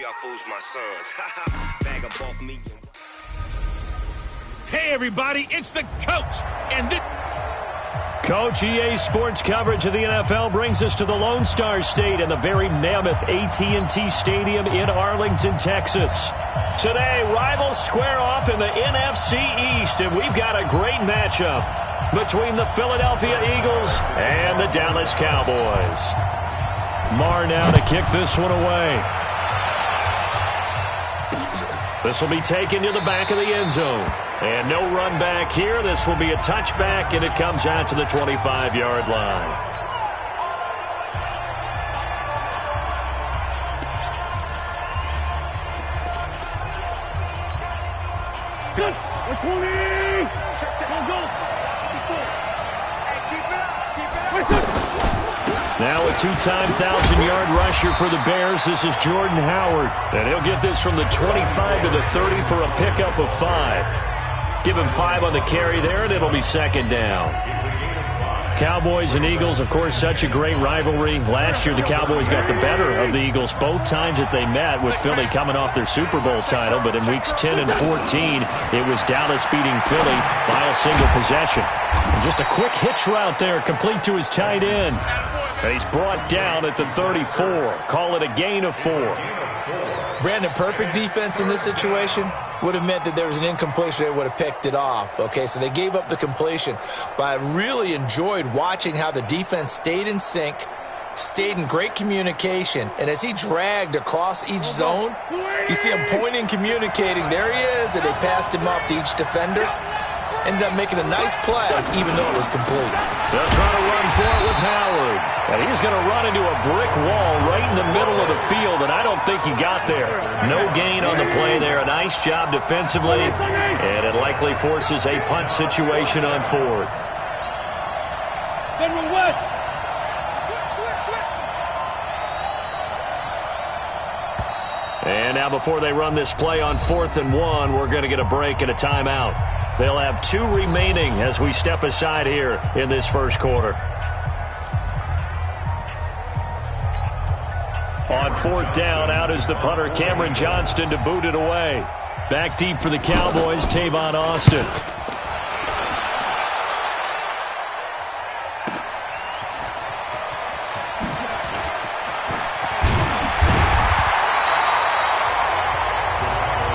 y'all fools my sons. Bag of both me. Hey, everybody, it's the coach. And this... Coach, EA Sports coverage of the NFL brings us to the Lone Star State and the very mammoth AT&T Stadium in Arlington, Texas. Today, rivals square off in the NFC East, and we've got a great matchup between the Philadelphia Eagles and the Dallas Cowboys. Marr now to kick this one away. This will be taken to the back of the end zone. And no run back here. This will be a touchback, and it comes out to the 25-yard line. Good. 20. Now a two-time 1,000-yard rusher for the Bears. This is Jordan Howard. And he'll get this from the 25 to the 30 for a pickup of 5. Give him 5 on the carry there, and it'll be second down. Cowboys and Eagles, of course, such a great rivalry. Last year, the Cowboys got the better of the Eagles both times that they met, with Philly coming off their Super Bowl title. But in weeks 10 and 14, it was Dallas beating Philly by a single possession. And just a quick hitch route there, complete to his tight end. And he's brought down at the 34. Call it a gain of 4. Brandon, perfect defense in this situation would have meant that there was an incompletion. They would have picked it off. Okay, so they gave up the completion. But I really enjoyed watching how the defense stayed in sync, stayed in great communication. And as he dragged across each zone, you see him pointing, communicating. There he is, and they passed him off to each defender. Ended up making a nice play, even though it was complete. They'll try to run for it with Howard. And he's going to run into a brick wall right in the middle of the field, and I don't think he got there. No gain on the play there. A nice job defensively, and it likely forces a punt situation on 4th. General West. And now before they run this play on 4th and 1, we're going to get a break and a timeout. They'll have 2 remaining as we step aside here in this first quarter. On 4th down, out is the punter, Cameron Johnston, to boot it away. Back deep for the Cowboys, Tavon Austin.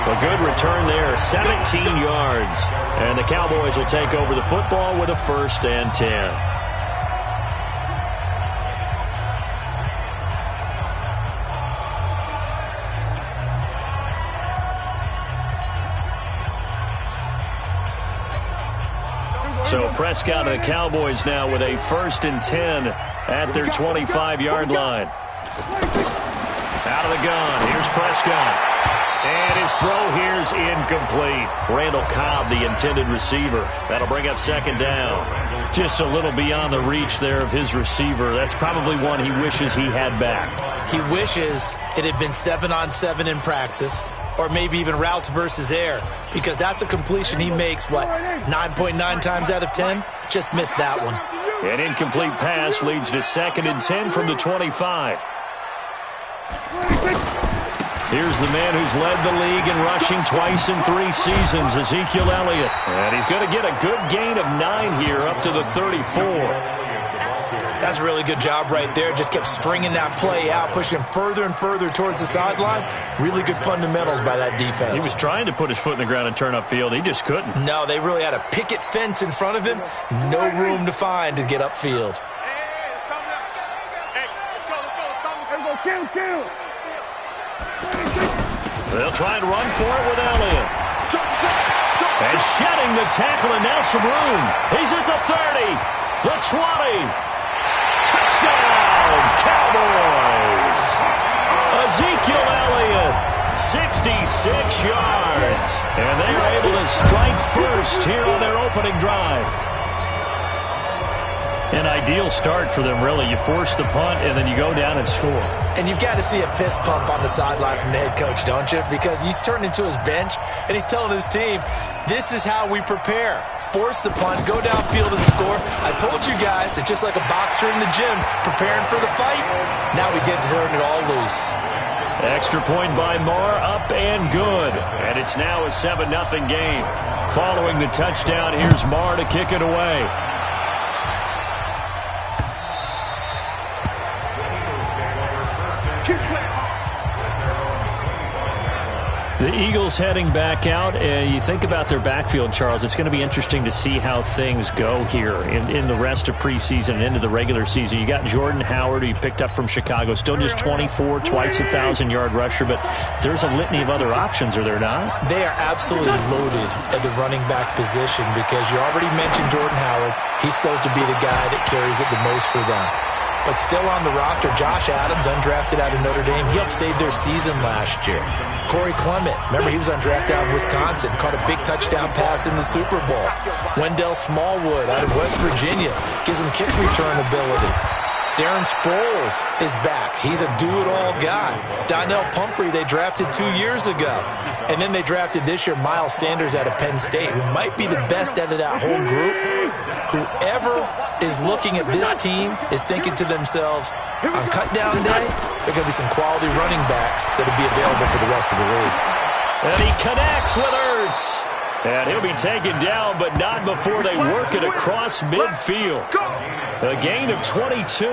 A good return there, 17 yards. And the Cowboys will take over the football with a 1st and 10. So Prescott and the Cowboys now with a 1st and 10 at their 25-yard line. Out of the gun, here's Prescott. And his throw here's incomplete. Randall Cobb, the intended receiver. That'll bring up 2nd down. Just a little beyond the reach there of his receiver. That's probably one he wishes he had back. He wishes it had been 7-on-7 in practice, or maybe even routes versus air, because that's a completion he makes, 9.9 times out of 10? Just missed that one. An incomplete pass leads to 2nd and 10 from the 25. Here's the man who's led the league in rushing twice in 3 seasons, Ezekiel Elliott. And he's going to get a good gain of 9 here up to the 34. That's a really good job right there. Just kept stringing that play out, pushing him further and further towards the sideline. Really good fundamentals by that defense. He was trying to put his foot in the ground and turn upfield. He just couldn't. No, they really had a picket fence in front of him. No room to find to get upfield. Kill. They'll try and run for it with Elliott. And shedding the tackle, and now some room. He's at the 30, the 20. Touchdown, Cowboys. Ezekiel Elliott, 66 yards. And they are able to strike first here on their opening drive. An ideal start for them, really. You force the punt, and then you go down and score. And you've got to see a fist pump on the sideline from the head coach, don't you? Because he's turned into his bench, and he's telling his team, this is how we prepare. Force the punt, go downfield and score. I told you guys, it's just like a boxer in the gym preparing for the fight. Now we get to turn it all loose. Extra point by Marr, up and good. And it's now a 7-0 game. Following the touchdown, here's Marr to kick it away. The Eagles heading back out. You think about their backfield, Charles. It's going to be interesting to see how things go here in the rest of preseason and into the regular season. You got Jordan Howard, who you picked up from Chicago. Still just 24, twice 1,000-yard rusher. But there's a litany of other options, are there not? They are absolutely loaded at the running back position because you already mentioned Jordan Howard. He's supposed to be the guy that carries it the most for them. But still on the roster, Josh Adams, undrafted out of Notre Dame. He helped save their season last year. Corey Clement, remember he was undrafted out of Wisconsin, caught a big touchdown pass in the Super Bowl. Wendell Smallwood out of West Virginia gives him kick return ability. Darren Sproles is back. He's a do-it-all guy. Donnell Pumphrey they drafted 2 years ago. And then they drafted this year Miles Sanders out of Penn State, who might be the best out of that whole group. Whoever is looking at this team is thinking to themselves, on cut-down day, there are going to be some quality running backs that will be available for the rest of the league. And he connects with Ertz. And he'll be taken down, but not before they work it across midfield. A gain of 22.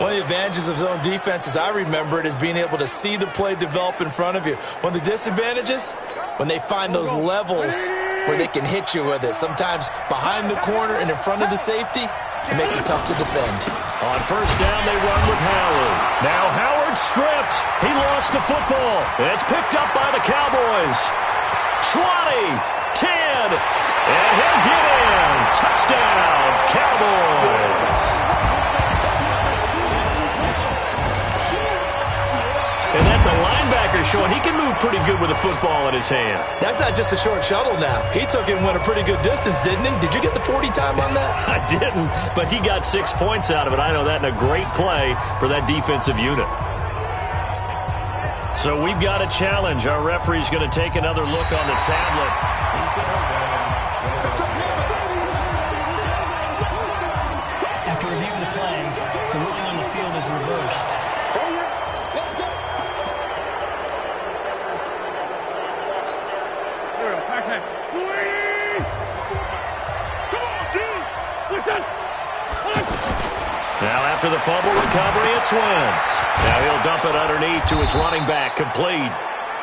One of the advantages of zone defense, as I remember it, is being able to see the play develop in front of you. One of the disadvantages, when they find those levels where they can hit you with it, sometimes behind the corner and in front of the safety, it makes it tough to defend. On first down, they run with Howard. Now Howard stripped. He lost the football. It's picked up by the Cowboys. 20, 10, and he'll get in. Touchdown, Cowboys. And that's a linebacker showing he can move pretty good with a football in his hand. That's not just a short shuttle now. He took it and went a pretty good distance, didn't he? Did you get the 40 time on that? I didn't, but he got 6 points out of it. I know that in a great play for that defensive unit. So we've got a challenge. Our referee's going to take another look on the tablet. After reviewing the play, the ruling on the field is reversed. Now after the fumble recovery, it's Wentz. Now he'll dump it underneath to his running back, complete.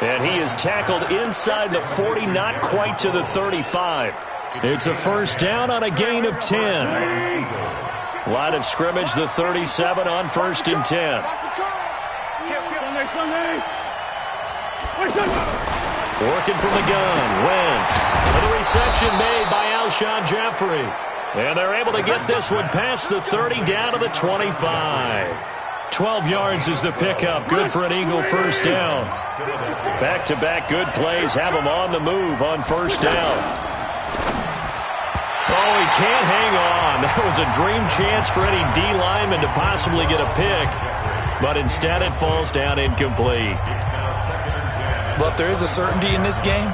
And he is tackled inside the 40, not quite to the 35. It's a first down on a gain of 10. Line of scrimmage, the 37 on 1st and 10. Working from the gun, Wentz. And the reception made by Alshon Jeffrey. And they're able to get this one past the 30 down to the 25. 12 yards is the pickup. Good for an Eagle first down. Back-to-back good plays have him on the move on first down. Oh, he can't hang on. That was a dream chance for any D lineman to possibly get a pick. But instead it falls down incomplete. Well, if there is a certainty in this game,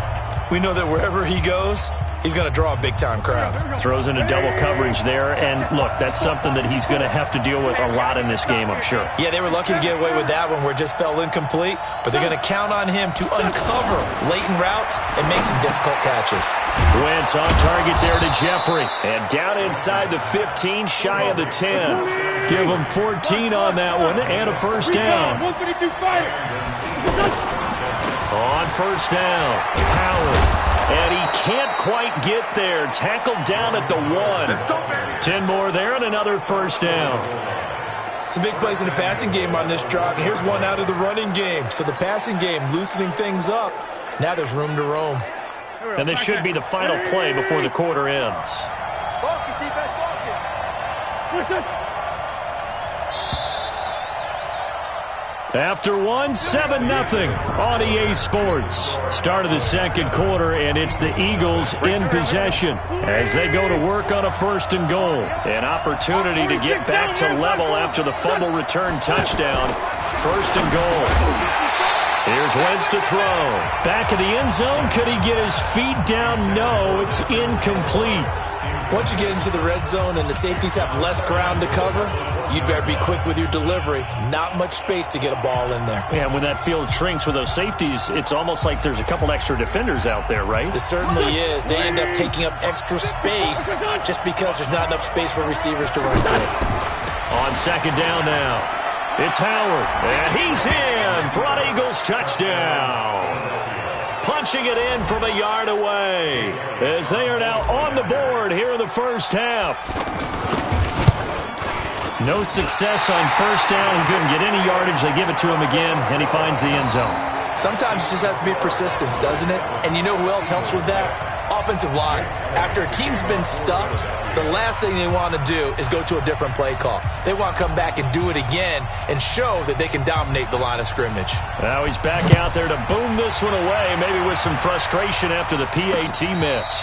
we know that wherever he goes, he's going to draw a big-time crowd. Throws into double coverage there, and look, that's something that he's going to have to deal with a lot in this game, I'm sure. Yeah, they were lucky to get away with that one where it just fell incomplete, but they're going to count on him to uncover latent routes and make some difficult catches. Wentz on target there to Jeffrey, and down inside the 15, shy of the 10. Give him 14 on that one, and a first down. On first down, Howard. And he can't quite get there. Tackled down at the 1. 10 more there and another first down. Some big plays in the passing game on this drive. And here's one out of the running game. So the passing game loosening things up. Now there's room to roam. And this should be the final play before the quarter ends. After 7-0 on EA Sports. Start of the second quarter, and it's the Eagles in possession as they go to work on a 1st and goal. An opportunity to get back to level after the fumble return touchdown. 1st and goal. Here's Wentz to throw. Back in the end zone. Could he get his feet down? No, it's incomplete. Once you get into the red zone and the safeties have less ground to cover, you'd better be quick with your delivery. Not much space to get a ball in there. Yeah, when that field shrinks with those safeties, it's almost like there's a couple extra defenders out there, right? It certainly is. They end up taking up extra space just because there's not enough space for receivers to run through. On second down now, it's Howard, and he's in for an Eagles touchdown. Punching it in from a yard away as they are now on the board here in the first half. No success on first down. He couldn't get any yardage. They give it to him again, and he finds the end zone. Sometimes it just has to be persistence, doesn't it? And you know who else helps with that? Offensive line. After a team's been stuffed, the last thing they want to do is go to a different play call. They want to come back and do it again and show that they can dominate the line of scrimmage. Now he's back out there to boom this one away, maybe with some frustration after the PAT miss.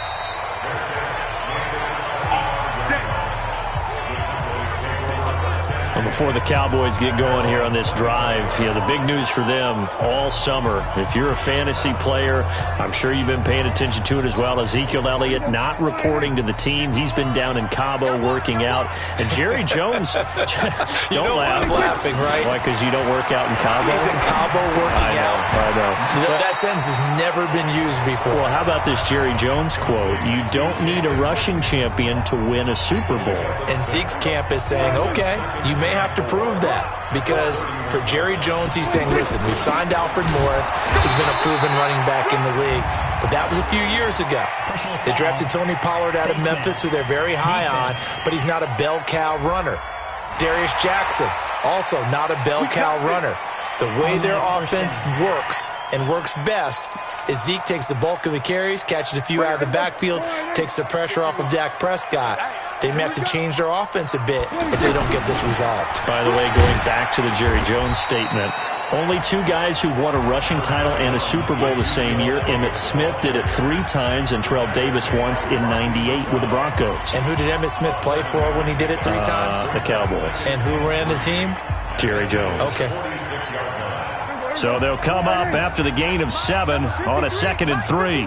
Before the Cowboys get going here on this drive, the big news for them all summer, if you're a fantasy player, I'm sure you've been paying attention to it as well. Ezekiel Elliott not reporting to the team. He's been down in Cabo working out. And Jerry Jones, don't laugh. I'm laughing, right? Why, because you don't work out in Cabo? He's in Cabo working out. I know. That sentence has never been used before. Well, how about this Jerry Jones quote? You don't need a rushing champion to win a Super Bowl. And Zeke's camp is saying, okay, you may have to prove that, because for Jerry Jones, he's saying, listen, we've signed Alfred Morris. He's been a proven running back in the league, but that was a few years ago. They drafted Tony Pollard out of Memphis, who they're very high on, but he's not a bell cow runner. Darius Jackson, also not a bell cow runner. The way their offense works and works best is Zeke takes the bulk of the carries, catches a few out of the backfield, takes the pressure off of Dak Prescott. They may have to change their offense a bit if they don't get this resolved. By the way, going back to the Jerry Jones statement, only two guys who've won a rushing title and a Super Bowl the same year. Emmitt Smith did it 3 times, and Terrell Davis once in '98 with the Broncos. And who did Emmitt Smith play for when he did it 3 times? The Cowboys. And who ran the team? Jerry Jones. Okay. So they'll come up after the gain of 7 on a 2nd and 3.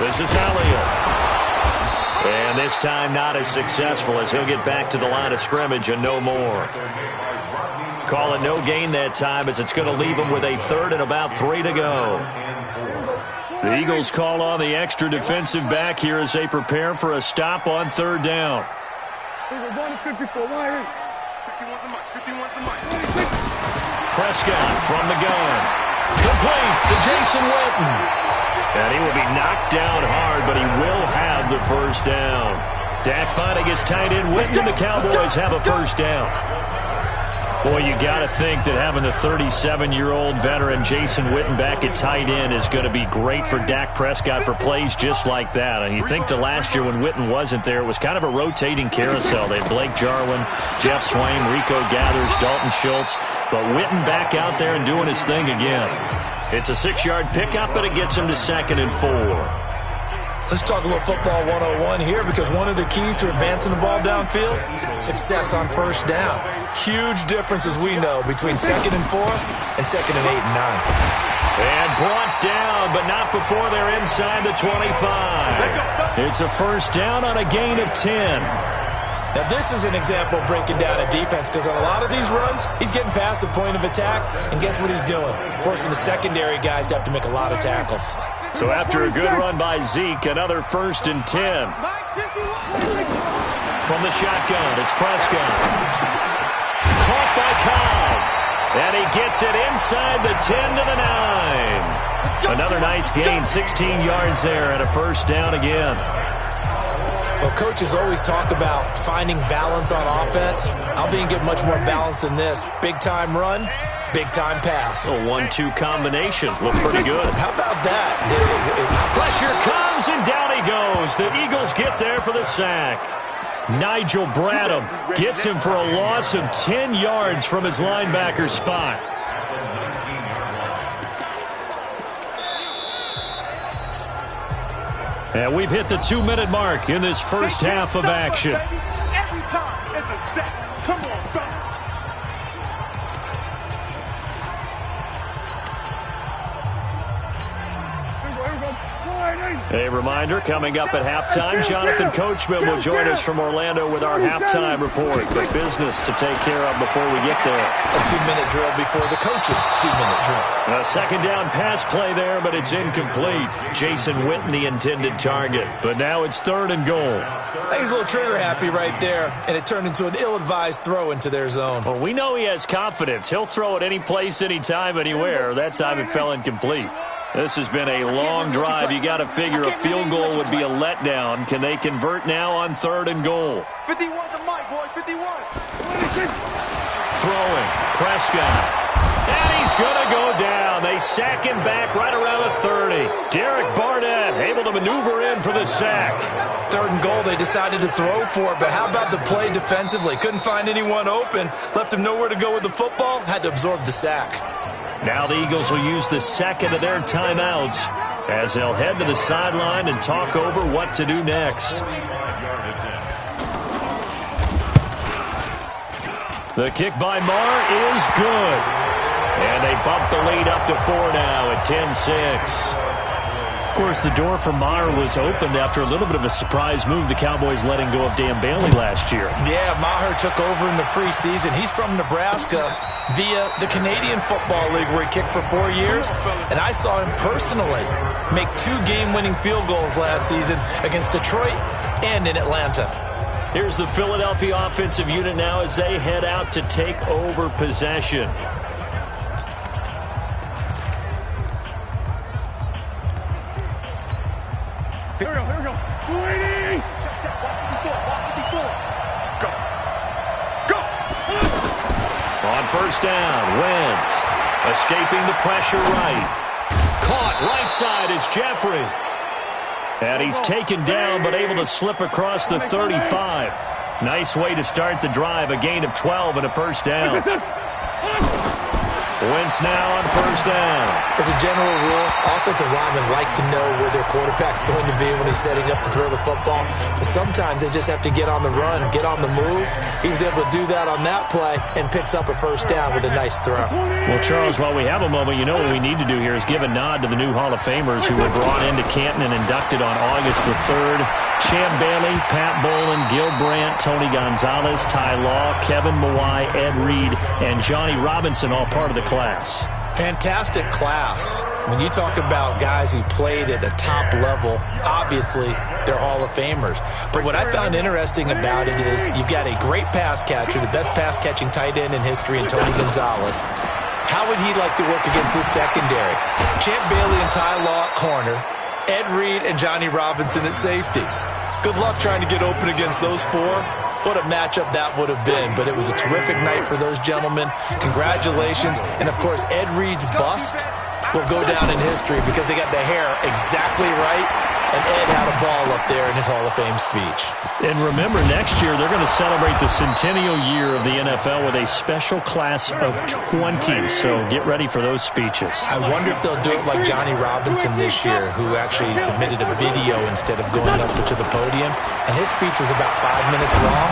This is Elliott. And this time not as successful, as he'll get back to the line of scrimmage and no more. Call it no gain that time, as it's going to leave him with a 3rd and about 3 to go. The Eagles call on the extra defensive back here as they prepare for a stop on 3rd down. Prescott from the gun. Complete to Jason Witten. And he will be knocked down hard, but he will have the first down. Dak finding his tight end Witten, and the Cowboys have a first down. Boy, you got to think that having the 37-year-old veteran Jason Witten back at tight end is going to be great for Dak Prescott for plays just like that. And you think to last year when Witten wasn't there, it was kind of a rotating carousel. They had Blake Jarwin, Jeff Swain, Rico Gathers, Dalton Schultz. But Witten back out there and doing his thing again. It's a 6-yard pickup, but it gets him to 2nd and 4. Let's talk a little football 101 here, because one of the keys to advancing the ball downfield, success on first down. Huge difference, as we know, between 2nd and 4 and 2nd and 8 and 9. And brought down, but not before they're inside the 25. It's a first down on a gain of 10. Now, this is an example of breaking down a defense, because on a lot of these runs, he's getting past the point of attack, and guess what he's doing? Forcing the secondary guys to have to make a lot of tackles. So after a good run by Zeke, another 1st and 10. From the shotgun, it's Prescott. Caught by Cobb. And he gets it inside the 10 to the 9. Another nice gain, 16 yards there, and a first down again. Well, coaches always talk about finding balance on offense. I'm being given much more balance than this. Big-time run, big-time pass. A 1-2 combination. Looked pretty good. How about that? Pressure comes, and down he goes. The Eagles get there for the sack. Nigel Bradham gets him for a loss of 10 yards from his linebacker spot. And we've hit the 2-minute mark in this first half of action. Every time it's a set. Come on, A reminder, coming up at halftime, Jonathan Coachman will join us from Orlando with our halftime report. But business to take care of before we get there. A 2-minute drill before the coach's 2-minute drill. A second down pass play there, but it's incomplete. Jason Witten, the intended target. But now it's 3rd and goal. He's a little trigger happy right there, and it turned into an ill-advised throw into their zone. Well, we know he has confidence. He'll throw it any place, anytime, anywhere. That time it fell incomplete. This has been a long drive. You got to figure a field goal would be a letdown. Can they convert now on 3rd and goal? 51 to Mike, boy, 51. Throwing. Prescott. And he's going to go down. They sack him back right around the 30. Derek Barnett able to maneuver in for the sack. 3rd and goal they decided to throw for, but how about the play defensively? Couldn't find anyone open. Left him nowhere to go with the football. Had to absorb the sack. Now the Eagles will use the second of their timeouts as they'll head to the sideline and talk over what to do next. The kick by Marr is good. And they bump the lead up to 4 now at 10-6. Of course, the door for Maher was opened after a little bit of a surprise move. The Cowboys letting go of Dan Bailey last year. Yeah, Maher took over in the preseason. He's from Nebraska via the Canadian Football League where he kicked for 4 years. And I saw him personally make 2 game-winning field goals last season against Detroit and in Atlanta. Here's the Philadelphia offensive unit now as they head out to take over possession. Here we go. 280. Go. On 1st down, Wentz escaping the pressure right. Caught right side is Jeffrey. And he's taken down but able to slip across the 35. Nice way to start the drive. A gain of 12 and a 1st down. Wentz now on 1st down. As a general rule, offensive linemen like to know where their quarterback's going to be when he's setting up to throw the football. But sometimes they just have to get on the run, get on the move. He was able to do that on that play and picks up a 1st down with a nice throw. Well, Charles, while we have a moment, you know what we need to do here is give a nod to the new Hall of Famers who were brought into Canton and inducted on August the 3rd. Champ Bailey, Pat Bolin, Gil Brandt, Tony Gonzalez, Ty Law, Kevin Mawai, Ed Reed, and Johnny Robinson, all part of the class. Fantastic class. When you talk about guys who played at a top level, obviously they're Hall of Famers. But what I found interesting about it is you've got a great pass catcher, the best pass-catching tight end in history, in Tony Gonzalez. How would he like to work against this secondary? Champ Bailey and Ty Law at corner, Ed Reed and Johnny Robinson at safety. Good luck trying to get open against those 4. What a matchup that would have been. But it was a terrific night for those gentlemen. Congratulations. And, of course, Ed Reed's bust will go down in history because they got the hair exactly right. And Ed had a ball up there in his Hall of Fame speech. And remember, next year they're going to celebrate the centennial year of the NFL with a special class of 20. So get ready for those speeches. I wonder if they'll do it like Johnny Robinson this year, who actually submitted a video instead of going up to the podium. And his speech was about 5 minutes long,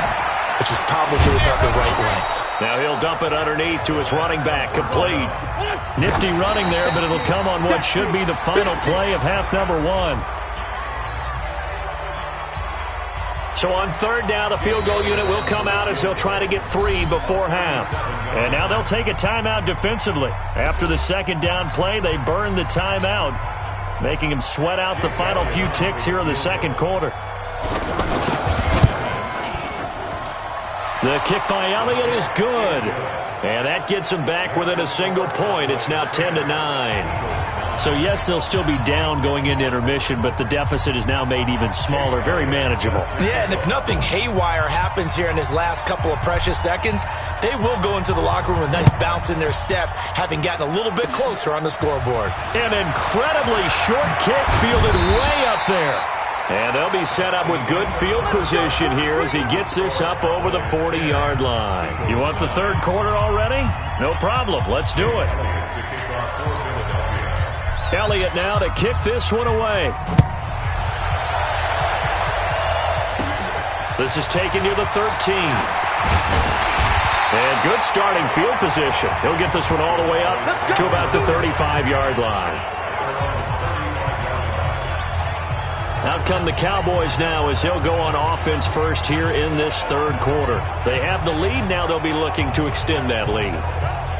which is probably about the right length. Now he'll dump it underneath to his running back, complete. Nifty running there, but it'll come on what should be the final play of half number 1. So on 3rd down, the field goal unit will come out as they'll try to get 3 before half. And now they'll take a timeout defensively. After the 2nd down play, they burn the timeout, making them sweat out the final few ticks here in the 2nd quarter. The kick by Elliott is good. And that gets them back within a single point. It's now 10-9. So, yes, they'll still be down going into intermission, but the deficit is now made even smaller, very manageable. Yeah, and if nothing haywire happens here in his last couple of precious seconds, they will go into the locker room with a nice bounce in their step, having gotten a little bit closer on the scoreboard. An incredibly short kick fielded way up there. And they'll be set up with good field position here as he gets this up over the 40-yard line. You want the 3rd quarter already? No problem. Let's do it. Elliott now to kick this one away. This is taken near the 13. And good starting field position. He'll get this one all the way up to about the 35-yard line. Out come the Cowboys now as they'll go on offense first here in this third quarter. They have the lead. Now they'll be looking to extend that lead.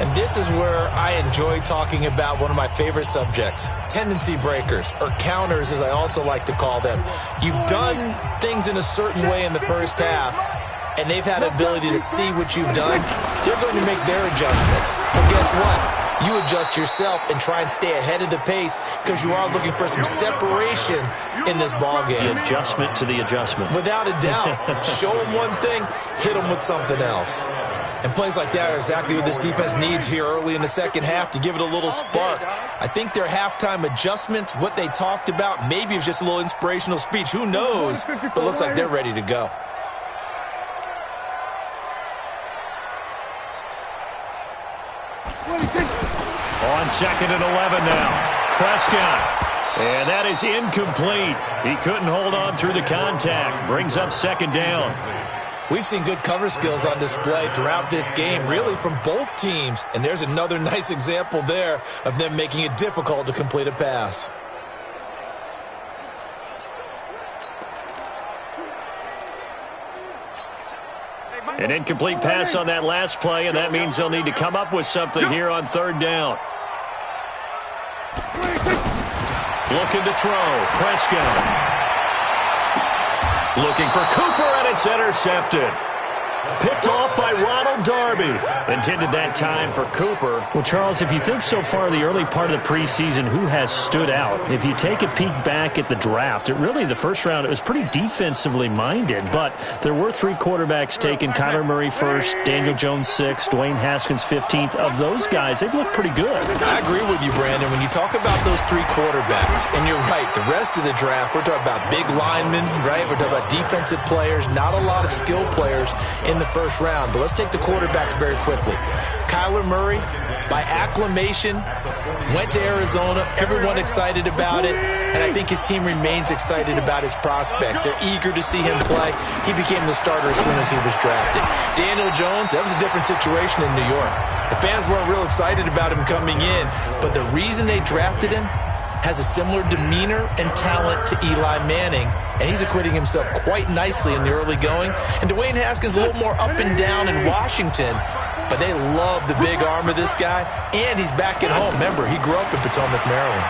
And this is where I enjoy talking about one of my favorite subjects, tendency breakers, or counters as I also like to call them. You've done things in a certain way in the first half, and they've had the ability to see what you've done. They're going to make their adjustments. So guess what? You adjust yourself and try and stay ahead of the pace because you are looking for some separation in this ballgame. The adjustment to the adjustment. Without a doubt. Show them one thing, hit them with something else. And plays like that are exactly what this defense needs here early in the second half to give it a little spark. I think their halftime adjustments, what they talked about, maybe it was just a little inspirational speech. Who knows? But it looks like they're ready to go. On 2nd and 11 now. Prescott. And that is incomplete. He couldn't hold on through the contact. Brings up 2nd down. We've seen good cover skills on display throughout this game, really from both teams. And there's another nice example there of them making it difficult to complete a pass. An incomplete pass on that last play, and that means they'll need to come up with something here on 3rd down. Looking to throw. Prescott. Looking for Cooper, and it's intercepted. Picked off by Ronald Darby. Intended that time for Cooper. Well, Charles, if you think so far the early part of the preseason, who has stood out? If you take a peek back at the draft, the first round, it was pretty defensively minded, but there were 3 quarterbacks taken. Kyler Murray first, Daniel Jones 6th, Dwayne Haskins 15th. Of those guys, they've looked pretty good. I agree with you, Brandon. When you talk about those 3 quarterbacks, and you're right, the rest of the draft, we're talking about big linemen, right? We're talking about defensive players, not a lot of skill players in the first round. But let's take the quarterbacks very quickly. Kyler Murray, by acclamation, went to Arizona. Everyone excited about it. And I think his team remains excited about his prospects. They're eager to see him play. He became the starter as soon as he was drafted. Daniel Jones, that was a different situation in New York. The fans weren't real excited about him coming in. But the reason they drafted him has a similar demeanor and talent to Eli Manning, and he's acquitting himself quite nicely in the early going. And Dwayne Haskins a little more up and down in Washington, but they love the big arm of this guy, and he's back at home. Remember, he grew up in Potomac, Maryland.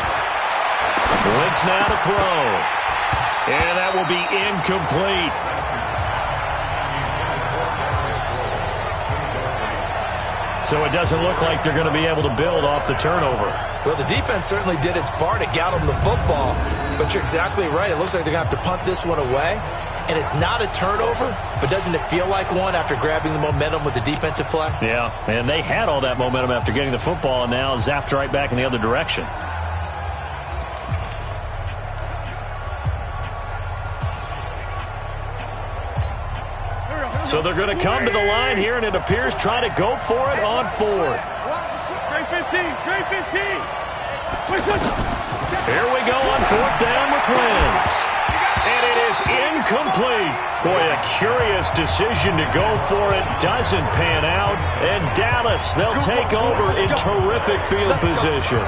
Wentz now to throw, and that will be incomplete. So it doesn't look like they're going to be able to build off the turnover. Well, the defense certainly did its part. It got them the football. But you're exactly right. It looks like they're going to have to punt this one away. And it's not a turnover, but doesn't it feel like one after grabbing the momentum with the defensive play? Yeah, and they had all that momentum after getting the football and now zapped right back in the other direction. So they're going to come to the line here, and it appears trying to go for it on 4th. Straight 15, straight 15. Here we go on 4th down with Wentz. And it is incomplete. Boy, a curious decision to go for it. Doesn't pan out. And Dallas, they'll take over in terrific field position.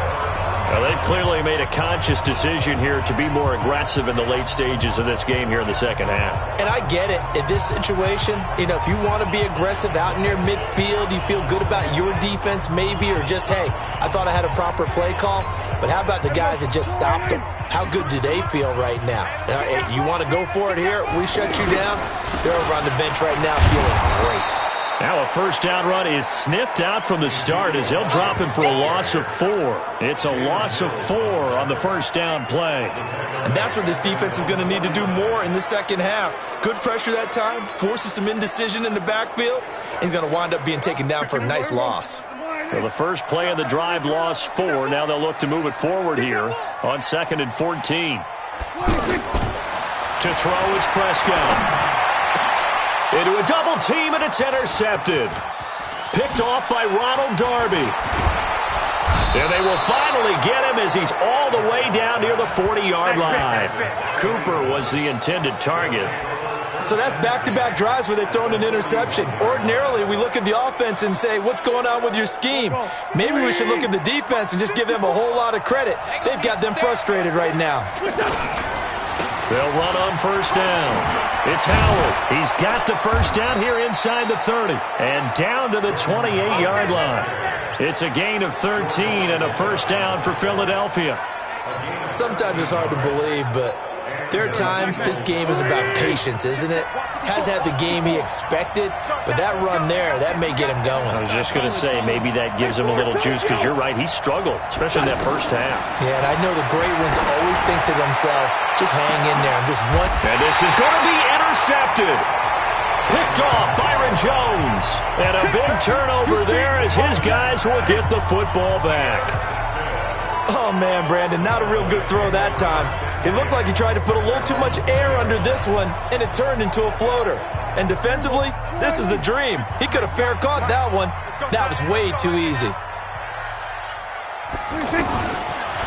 Well, they've clearly made a conscious decision here to be more aggressive in the late stages of this game here in the second half. And I get it. In this situation, if you want to be aggressive out near midfield, you feel good about your defense maybe, or just, hey, I thought I had a proper play call. But how about the guys that just stopped them? How good do they feel right now? You want to go for it here? We shut you down. They're over on the bench right now feeling great. Now a first down run is sniffed out from the start as they'll drop him for a loss of 4. It's a loss of 4 on the first down play. And that's what this defense is going to need to do more in the second half. Good pressure that time, forces some indecision in the backfield. He's going to wind up being taken down for a nice loss. So the first play of the drive lost 4. Now they'll look to move it forward here on 2nd and 14. To throw is Prescott. Into a double team, and it's intercepted. Picked off by Ronald Darby. And they will finally get him as he's all the way down near the 40-yard line. Cooper was the intended target. So that's back-to-back drives where they've thrown an interception. Ordinarily, we look at the offense and say, what's going on with your scheme? Maybe we should look at the defense and just give them a whole lot of credit. They've got them frustrated right now. They'll run on first down. It's Howard. He's got the first down here inside the 30 and down to the 28-yard line. It's a gain of 13 and a first down for Philadelphia. Sometimes it's hard to believe, but there are times this game is about patience, isn't it? Has had the game he expected, but that run there, that may get him going. I was just going to say, maybe that gives him a little juice, because you're right, he struggled, especially in that first half. Yeah, and I know the great ones always think to themselves, just hang in there. And this is going to be intercepted. Picked off Byron Jones. And a big turnover there as his guys will get the football back. Oh, man, Brandon, not a real good throw that time. It looked like he tried to put a little too much air under this one, and it turned into a floater. And defensively, this is a dream. He could have fair caught that one. That was way too easy.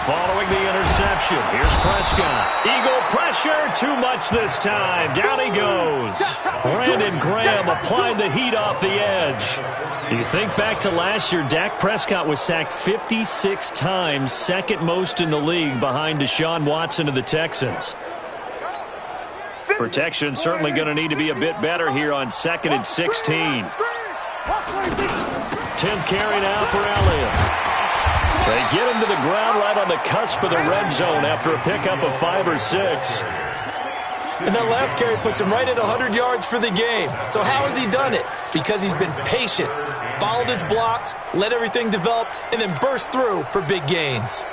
Following the interception, here's Prescott. Eagle pressure, too much this time. Down he goes. Brandon Graham applied the heat off the edge. You think back to last year, Dak Prescott was sacked 56 times, second most in the league behind Deshaun Watson of the Texans. Protection certainly going to need to be a bit better here on 2nd and 16. 10th carry now for Elliott. They get him to the ground right on the cusp of the red zone after a pickup of 5 or 6. And that last carry puts him right at 100 yards for the game. So how has he done it? Because he's been patient, followed his blocks, let everything develop, and then burst through for big gains.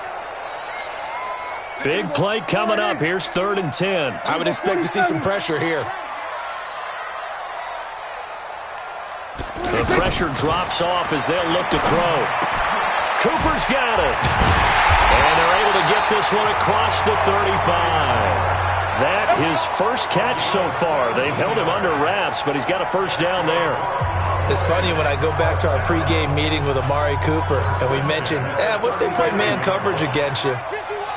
Big play coming up. Here's 3rd and 10. I would expect to see some pressure here. The pressure drops off as they'll look to throw. Cooper's got it. And they're able to get this one across the 35. That his first catch so far. They've held him under wraps, but he's got a first down there. It's funny when I go back to our pregame meeting with Amari Cooper, and we mentioned, what if they play man coverage against you?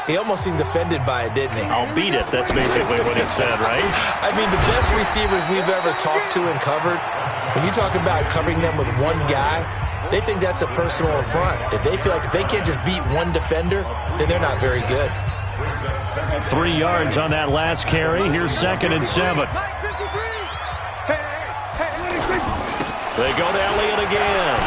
He almost seemed offended by it, didn't he? I'll beat it. That's basically what he said, right? I mean, the best receivers we've ever talked to and covered, when you talk about covering them with one guy, they think that's a personal affront. If they feel like if they can't just beat one defender, then they're not very good. 3 yards on that last carry. Here's 2nd and 7. They go to Elliott again.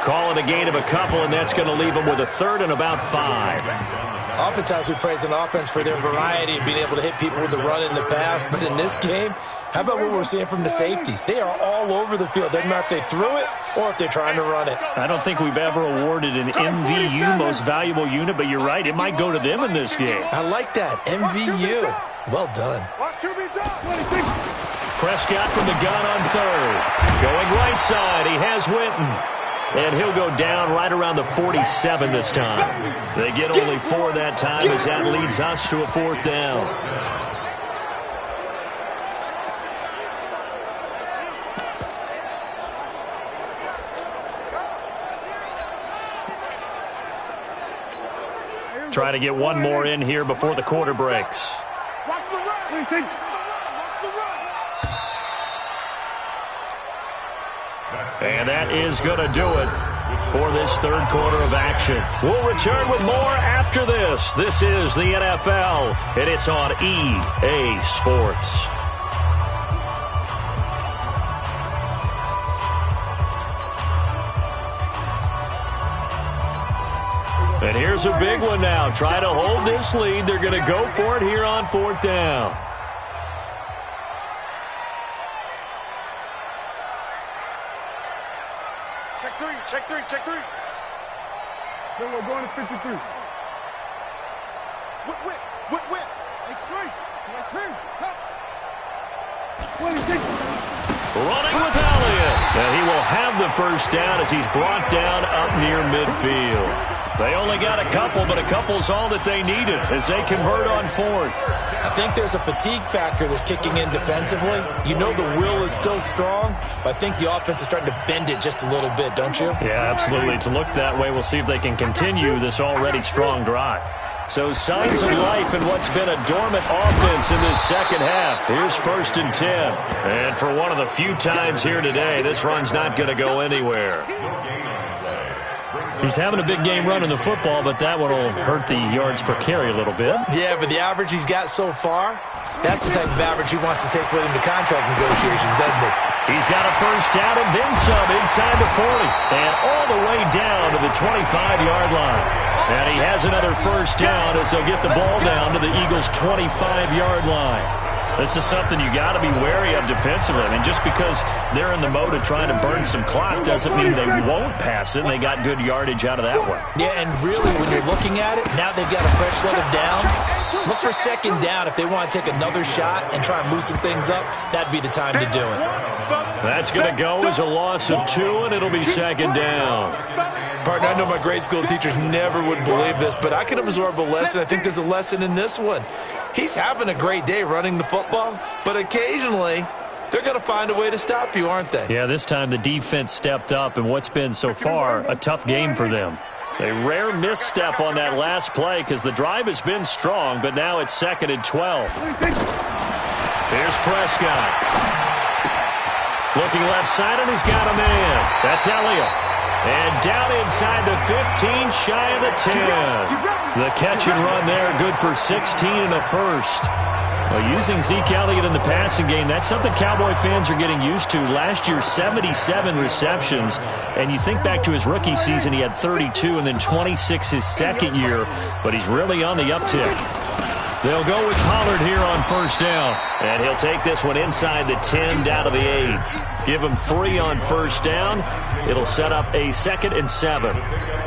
Call it a gain of a couple, and that's going to leave them with a 3rd and about 5. Oftentimes we praise an offense for their variety of being able to hit people with the run in the pass, but in this game, how about what we're seeing from the safeties? They are all over the field. Doesn't matter if they threw it or if they're trying to run it. I don't think we've ever awarded an MVU, most valuable unit, but you're right, it might go to them in this game. I like that, MVU. Well done. Prescott from the gun on 3rd. Going right side, he has Witten. And he'll go down right around the 47 this time. They get only 4 that time as that leads us to a 4th down. Try to get one more in here before the quarter breaks. And that is going to do it for this 3rd quarter of action. We'll return with more after this. This is the NFL, and it's on EA Sports. And here's a big one now. Try to hold this lead. They're going to go for it here on 4th down. Check three. Then we're going to 53. Whip. It's 3. Running with Elliott. And he will have the first down as he's brought down up near midfield. They only got a couple, but a couple's all that they needed as they convert on 4th. I think there's a fatigue factor that's kicking in defensively. You know the will is still strong, but I think the offense is starting to bend it just a little bit, don't you? Yeah, absolutely. It's looked that way. We'll see if they can continue this already strong drive. So signs of life in what's been a dormant offense in this second half. Here's 1st and 10. And for one of the few times here today, this run's not going to go anywhere. He's having a big game running the football, but that one will hurt the yards per carry a little bit. Yeah, but the average he's got so far, that's the type of average he wants to take with him to contract negotiations, doesn't he? He's got a first down and then some inside the 40 and all the way down to the 25-yard line. And he has another first down as they'll get the ball down to the Eagles' 25-yard line. This is something you got to be wary of defensively. I mean, just because they're in the mode of trying to burn some clock doesn't mean they won't pass it, and they got good yardage out of that one. Yeah, and really, when you're looking at it, now they've got a fresh set of downs. Look for second down. If they want to take another shot and try and loosen things up, that'd be the time to do it. That's going to go as a loss of 2, and it'll be second down. Partner, I know my grade school teachers never would believe this, but I can absorb a lesson. I think there's a lesson in this one. He's having a great day running the football, but occasionally they're going to find a way to stop you, aren't they? Yeah, this time the defense stepped up in what's been so far a tough game for them. A rare misstep on that last play because the drive has been strong, but now it's 2nd and 12. Here's Prescott. Looking left side, and he's got a man. That's Elliott. And down inside the 15, shy of the 10. The catch and run there, good for 16 and a first. Well, using Zeke Elliott in the passing game, that's something Cowboy fans are getting used to. Last year, 77 receptions. And you think back to his rookie season, he had 32 and then 26 his second year. But he's really on the uptick. They'll go with Pollard here on first down. And he'll take this one inside the 10 down to the 8. Give him 3 on first down. It'll set up a 2nd and 7.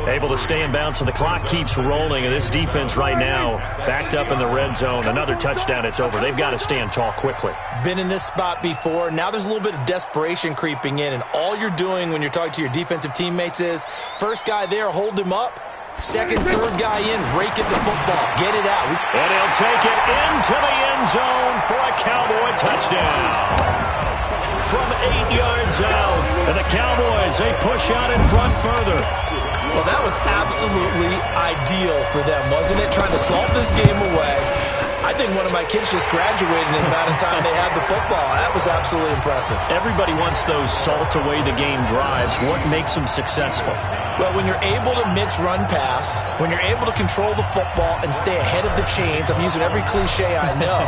Able to stay in bounds, so the clock keeps rolling. And this defense right now backed up in the red zone. Another touchdown, it's over. They've got to stand tall quickly. Been in this spot before. Now there's a little bit of desperation creeping in. And all you're doing when you're talking to your defensive teammates is, first guy there, hold him up. Second, third guy in, rake at the football. Get it out. And he'll take it into the end zone for a Cowboy touchdown. From 8 yards out. And the Cowboys, they push out in front further. Well, that was absolutely ideal for them, wasn't it? Trying to salt this game away. I think one of my kids just graduated in the amount of time they had the football. That was absolutely impressive. Everybody wants those salt-away-the-game drives. What makes them successful? Well, when you're able to mix run pass, when you're able to control the football and stay ahead of the chains, I'm using every cliche I know,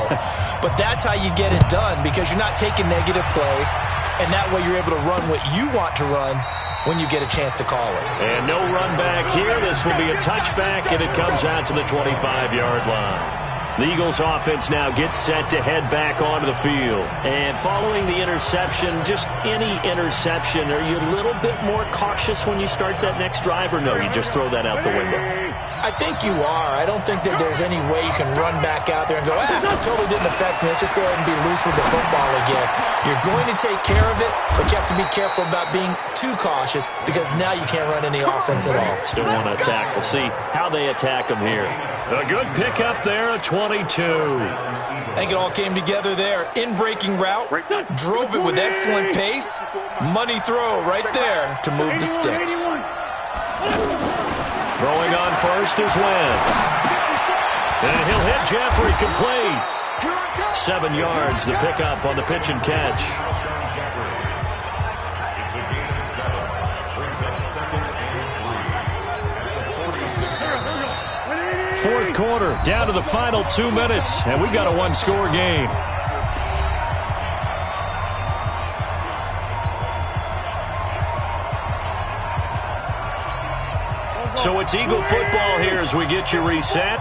but that's how you get it done because you're not taking negative plays, and that way you're able to run what you want to run when you get a chance to call it. And no run back here. This will be a touchback, and it comes out to the 25-yard line. The Eagles offense now gets set to head back onto the field. And following the interception, just any interception, are you a little bit more cautious when you start that next drive, or no, you just throw that out the window? I think you are. I don't think that there's any way you can run back out there and go, it totally didn't affect me. Let's just go ahead and be loose with the football again. You're going to take care of it, but you have to be careful about being too cautious because now you can't run any offense at all. Still want to attack. We'll see how they attack them here. A good pickup there, a 22. I think it all came together there. In-breaking route, drove it with excellent pace. Money throw right there to move the sticks. Throwing on first is Wentz. And he'll hit Jeffrey, complete. 7 yards, the pickup on the pitch and catch. Fourth quarter, down to the final 2 minutes, and we've got a one-score game. So it's Eagle football here as we get you reset.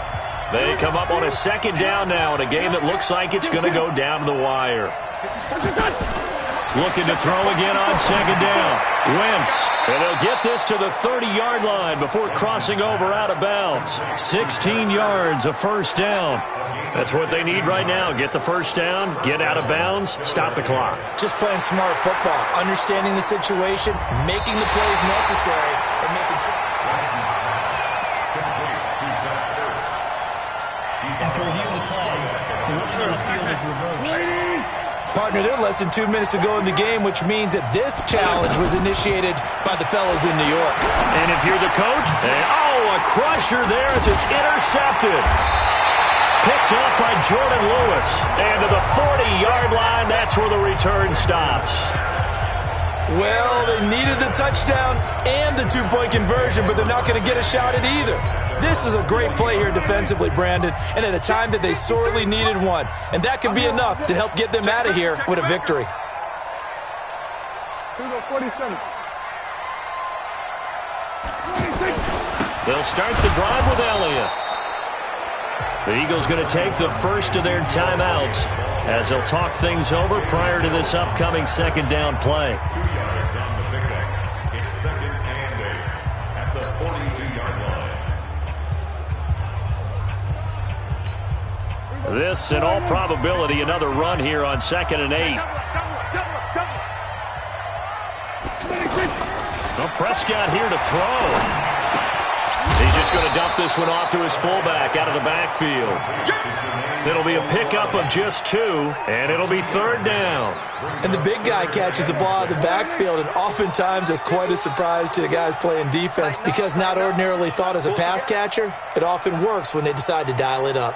They come up on a second down now in a game that looks like it's going to go down to the wire. Looking to throw again on second down. Wentz, and they'll get this to the 30-yard line before crossing over out of bounds. 16 yards, a first down. That's what they need right now. Get the first down, get out of bounds, stop the clock. Just playing smart football, understanding the situation, making the plays necessary, and making sure. After reviewing the play, the ruling on the field is reversed. Partner, they're less than 2 minutes to go in the game, which means that this challenge was initiated by the fellows in New York. And if you're the coach, a crusher there as it's intercepted. Picked up by Jordan Lewis. And to the 40-yard line, that's where the return stops. Well, they needed the touchdown and the two-point conversion, but they're not going to get a shot at either. This is a great play here defensively, Brandon, and at a time that they sorely needed one. And that could be enough to help get them out of here with a victory. 47. They'll start the drive with Elliott. The Eagles going to take the first of their timeouts as they'll talk things over prior to this upcoming second down play. 2 yards on the pickup. It's second and 8 at the 42-yard line. This, in all probability, another run here on second and 8. Well, Prescott here to throw. He's just going to dump this one off to his fullback out of the backfield. It'll be a pickup of just 2, and it'll be third down. And the big guy catches the ball out of the backfield, and oftentimes that's quite a surprise to the guys playing defense because not ordinarily thought as a pass catcher, it often works when they decide to dial it up.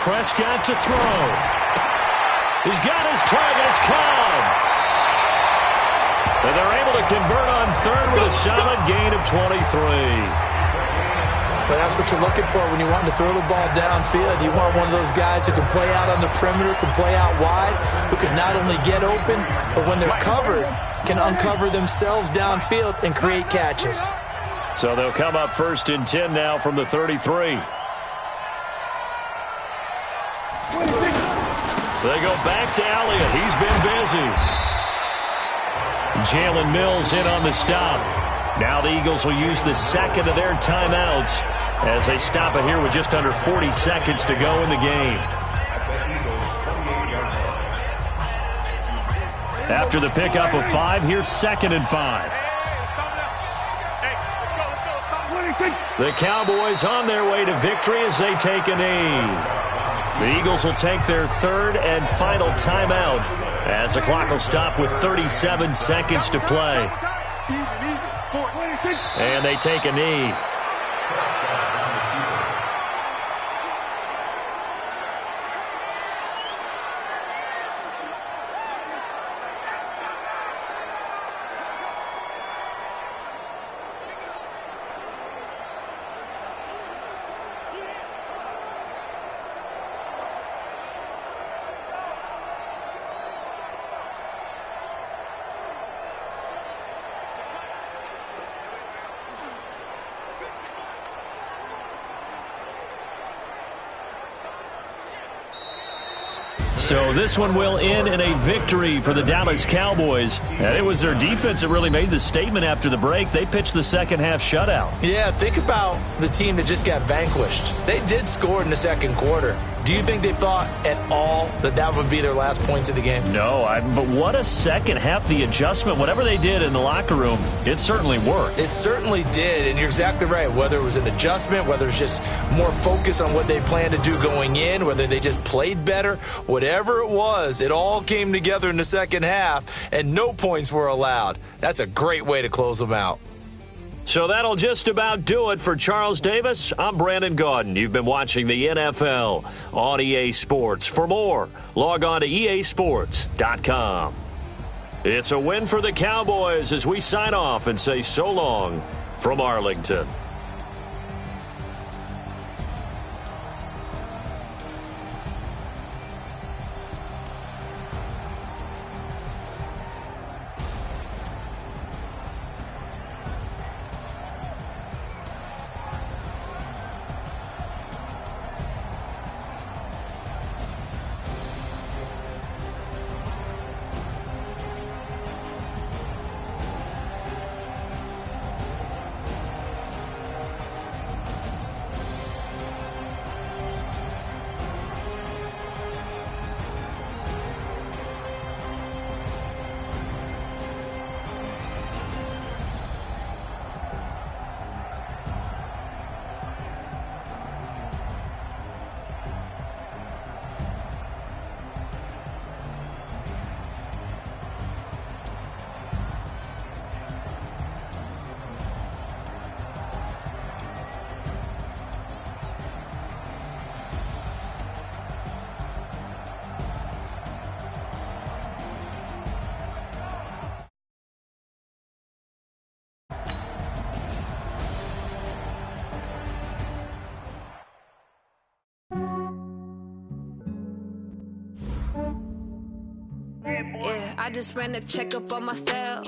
Prescott to throw. He's got his target. It's Cobb. And they're able to convert on third with a solid gain of 23. But that's what you're looking for when you want to throw the ball downfield. You want one of those guys who can play out on the perimeter, can play out wide, who can not only get open, but when they're covered, can uncover themselves downfield and create catches. So they'll come up first and 10 now from the 33. They go back to Elliott. He's been busy. Jalen Mills in on the stop. Now the Eagles will use the second of their timeouts as they stop it here with just under 40 seconds to go in the game. After the pickup of 5, here's second and 5. The Cowboys on their way to victory as they take a knee. The Eagles will take their third and final timeout as the clock will stop with 37 seconds to play. And they take a knee. So this one will end in a victory for the Dallas Cowboys. And it was their defense that really made the statement after the break. They pitched the second half shutout. Yeah, think about the team that just got vanquished. They did score in the second quarter. Do you think they thought at all that that would be their last points of the game? No, but what a second half. The adjustment, whatever they did in the locker room, it certainly worked. It certainly did, and you're exactly right. Whether it was an adjustment, whether it's just more focus on what they planned to do going in, whether they just played better, whatever it was, it all came together in the second half, and no points were allowed. That's a great way to close them out. So that'll just about do it for Charles Davis. I'm Brandon Gaudin. You've been watching the NFL on EA Sports. For more, log on to easports.com. It's a win for the Cowboys as we sign off and say so long from Arlington. I just ran a checkup on myself.